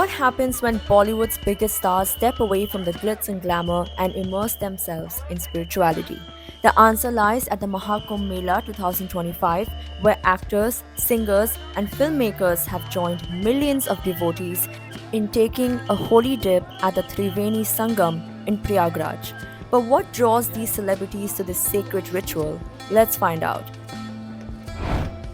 what happens when Bollywood's biggest stars step away from the glitz and glamour and immerse themselves in spirituality? The answer lies at the Mahakumbh Mela 2025, where actors, singers, and filmmakers have joined millions of devotees in taking a holy dip at the Triveni Sangam in Prayagraj. But what draws these celebrities to this sacred ritual? Let's find out.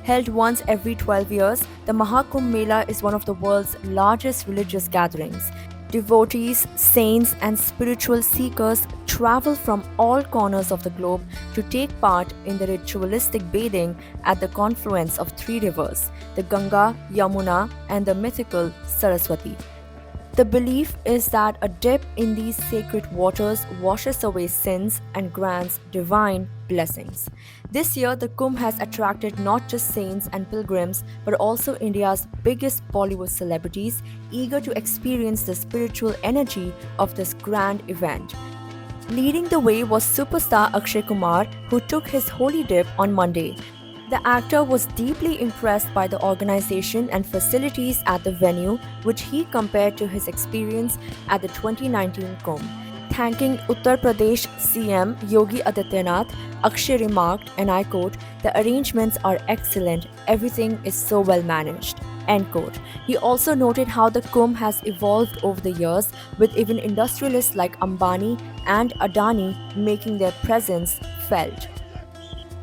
Held once every 12 years, the Mahakumbh Mela is one of the world's largest religious gatherings. Devotees, saints, and spiritual seekers travel from all corners of the globe to take part in the ritualistic bathing at the confluence of three rivers, the Ganga, Yamuna, and the mythical Saraswati. The belief is that a dip in these sacred waters washes away sins and grants divine blessings. This year, the Kumbh has attracted not just saints and pilgrims, but also India's biggest Bollywood celebrities eager to experience the spiritual energy of this grand event. Leading the way was superstar Akshay Kumar, who took his holy dip on Monday. The actor was deeply impressed by the organization and facilities at the venue, which he compared to his experience at the 2019 Kumbh. Thanking Uttar Pradesh CM Yogi Adityanath, Akshay remarked, and I quote, "The arrangements are excellent, everything is so well managed." End quote. He also noted how the Kumbh has evolved over the years, with even industrialists like Ambani and Adani making their presence felt.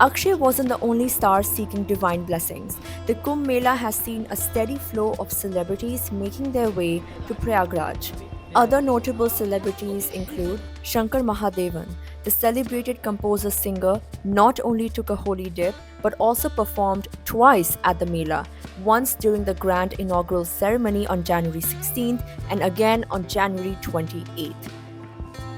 Akshay wasn't the only star seeking divine blessings. The Kumbh Mela has seen a steady flow of celebrities making their way to Prayagraj. Other notable celebrities include Shankar Mahadevan. The celebrated composer-singer not only took a holy dip but also performed twice at the Mela, once during the grand inaugural ceremony on January 16th and again on January 28th.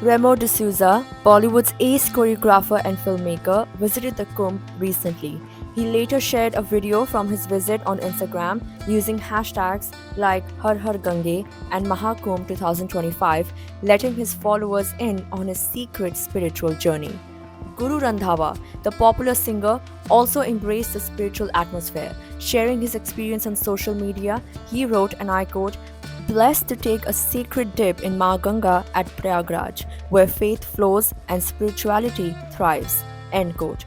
Remo D'Souza, Bollywood's ace choreographer and filmmaker, visited the Kumbh recently. He later shared a video from his visit on Instagram using hashtags like Har Har Gange and Mahakumbh 2025, letting his followers in on his secret spiritual journey. Guru Randhawa, the popular singer, also embraced the spiritual atmosphere. Sharing his experience on social media, he wrote, and I quote, "Blessed to take a sacred dip in Ma Ganga at Prayagraj, where faith flows and spirituality thrives." End quote.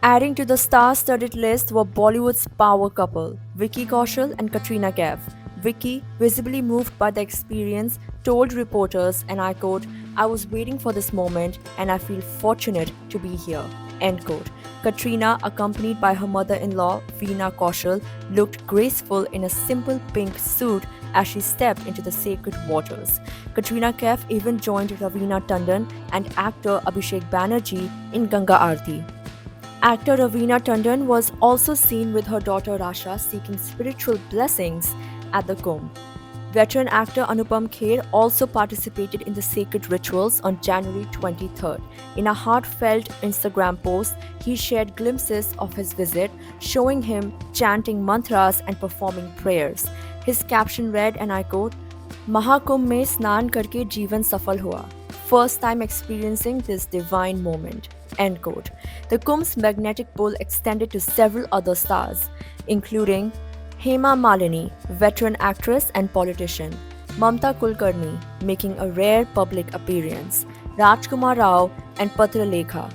Adding to the star-studded list were Bollywood's power couple, Vicky Kaushal and Katrina Kaif. Vicky, visibly moved by the experience, told reporters, and I quote, "I was waiting for this moment and I feel fortunate to be here." End quote. Katrina, accompanied by her mother-in-law, Veena Kaushal, looked graceful in a simple pink suit as she stepped into the sacred waters. Katrina Kaif even joined Raveena Tandon and actor Abhishek Banerjee in Ganga Aarti. Actor Raveena Tandon was also seen with her daughter Rasha seeking spiritual blessings at the Kumbh. Veteran actor Anupam Kher also participated in the sacred rituals on January 23rd. In a heartfelt Instagram post, he shared glimpses of his visit, showing him chanting mantras and performing prayers. His caption read, and I quote, "Mahakumbh mein snan karke jeevan safal hua. First time experiencing this divine moment." End quote. The Kumbh's magnetic pull extended to several other stars, including Hema Malini, veteran actress and politician; Mamta Kulkarni, making a rare public appearance; Rajkumar Rao and Patra Lekha;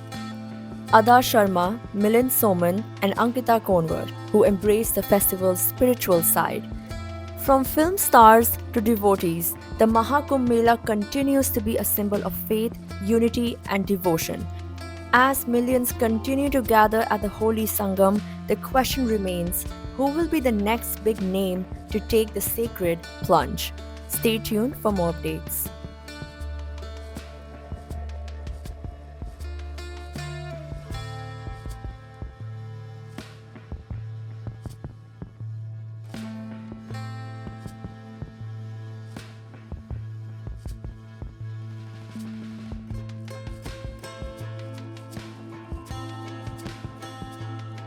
Ada Sharma, Milind Soman, and Ankita Konwar, who embraced the festival's spiritual side. From film stars to devotees, the Mahakumbh Mela continues to be a symbol of faith, unity, and devotion. As millions continue to gather at the Holy Sangam, the question remains, who will be the next big name to take the sacred plunge? Stay tuned for more updates.